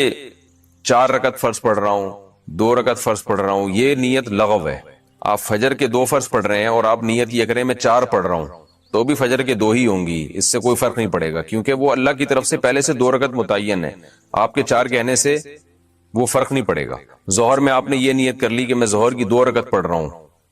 4 رکعت فرض پڑھ رہا ہوں، 2 رکعت فرض پڑھ رہا ہوں، یہ نیت لغو ہے۔ آپ فجر کے 2 فرض پڑھ رہے ہیں اور آپ نیت یہ کریں میں 4 پڑھ رہا ہوں تو بھی فجر کے 2 ہی ہوں گی، اس سے کوئی فرق نہیں پڑے گا، کیونکہ وہ اللہ کی طرف سے پہلے سے 2 رکعت متعین ہے، آپ کے 4 کہنے سے وہ فرق نہیں پڑے گا۔ ظہر میں آپ نے یہ نیت کر لی کہ میں ظہر کی 2 رکعت پڑھ رہا ہوں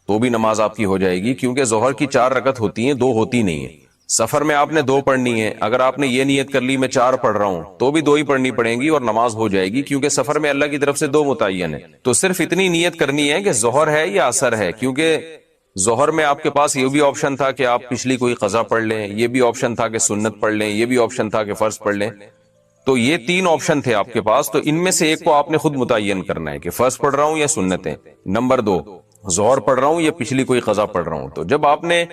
تو بھی نماز آپ کی ہو جائے گی، کیونکہ ظہر کی 4 رکعت ہوتی ہیں، 2 ہوتی نہیں ہیں۔ سفر میں آپ نے 2 پڑھنی ہے، اگر آپ نے یہ نیت کر لی میں 4 پڑھ رہا ہوں تو بھی 2 ہی پڑھنی پڑیں گی اور نماز ہو جائے گی، کیونکہ سفر میں اللہ کی طرف سے 2 متعین ہے۔ تو صرف اتنی نیت کرنی ہے کہ ظہر ہے یا عصر ہے، کیونکہ ظہر میں آپ کے پاس یہ بھی آپشن تھا کہ آپ پچھلی کوئی قضا پڑھ لیں، یہ بھی آپشن تھا کہ سنت پڑھ لیں، یہ بھی آپشن تھا کہ فرض پڑھ لیں، تو یہ 3 آپشن تھے آپ کے پاس، تو ان میں سے ایک کو آپ نے خود متعین کرنا ہے کہ فرض پڑھ رہا ہوں یا سنتیں، نمبر 2 ظہر پڑھ رہا ہوں یا پچھلی کوئی قضا پڑھ رہا ہوں۔ تو جب آپ نے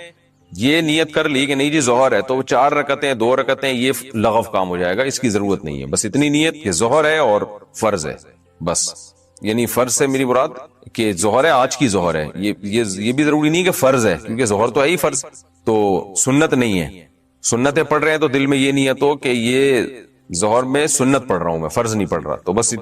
یہ نیت کر لی کہ نہیں جی ظہر ہے، تو 4 رکعتیں 2 رکعتیں یہ لغو کام ہو جائے گا، اس کی ضرورت نہیں ہے، بس اتنی نیت کہ ظہر ہے اور فرض ہے بس۔ یعنی فرض سے میری مراد کہ ظہر ہے، آج کی ظہر ہے، یہ بھی ضروری نہیں کہ فرض ہے، کیونکہ ظہر تو ہے ہی فرض، تو سنت نہیں ہے۔ سنتیں پڑھ رہے ہیں تو دل میں یہ نیت ہو کہ یہ ظہر میں سنت پڑھ رہا ہوں، میں فرض نہیں پڑھ رہا، تو بس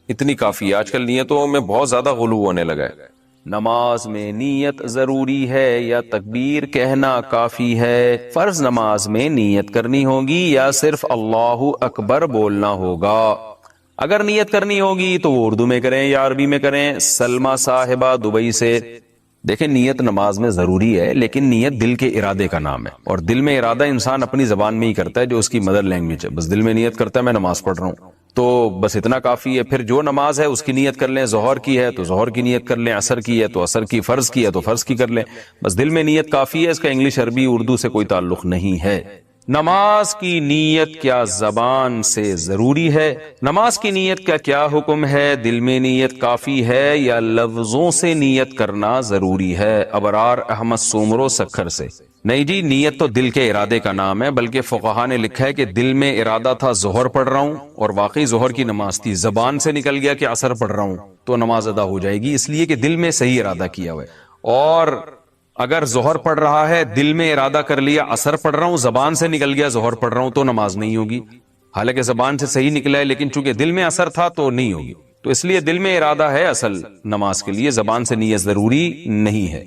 اتنی کافی ہے۔ آج کل نیتوں میں بہت زیادہ غلو ہونے لگا ہے۔ نماز میں نیت ضروری ہے یا تکبیر کہنا کافی ہے؟ فرض نماز میں نیت کرنی ہوگی یا صرف اللہ اکبر بولنا ہوگا؟ اگر نیت کرنی ہوگی تو وہ اردو میں کریں یا عربی میں کریں۔ سلمہ صاحبہ دبئی سے، دیکھیں نیت نماز میں ضروری ہے، لیکن نیت دل کے ارادے کا نام ہے، اور دل میں ارادہ انسان اپنی زبان میں ہی کرتا ہے جو اس کی مدر لینگویج ہے۔ بس دل میں نیت کرتا ہے میں نماز پڑھ رہا ہوں، تو بس اتنا کافی ہے۔ پھر جو نماز ہے اس کی نیت کر لیں، ظہر کی ہے تو ظہر کی نیت کر لیں، عصر کی ہے تو عصر کی، فرض کی ہے تو فرض کی کر لیں، بس دل میں نیت کافی ہے، اس کا انگلش عربی اردو سے کوئی تعلق نہیں ہے۔ نماز کی نیت کیا زبان سے ضروری ہے؟ نماز کی نیت کا کیا حکم ہے؟ دل میں نیت کافی ہے یا لفظوں سے نیت کرنا ضروری ہے؟ ابرار احمد سومرو سکھر سے، نہیں جی نیت تو دل کے ارادے کا نام ہے، بلکہ فقہا نے لکھا ہے کہ دل میں ارادہ تھا ظہر پڑھ رہا ہوں اور واقعی ظہر کی نماز تھی، زبان سے نکل گیا کہ عصر پڑھ رہا ہوں تو نماز ادا ہو جائے گی، اس لیے کہ دل میں صحیح ارادہ کیا ہوا ہے۔ اور اگر ظہر پڑھ رہا ہے، دل میں ارادہ کر لیا عصر پڑھ رہا ہوں، زبان سے نکل گیا ظہر پڑھ رہا ہوں، تو نماز نہیں ہوگی، حالانکہ زبان سے صحیح نکلا ہے لیکن چونکہ دل میں عصر تھا تو نہیں ہوگی۔ تو اس لیے دل میں ارادہ ہے اصل نماز کے لیے، زبان سے نیت ضروری نہیں ہے۔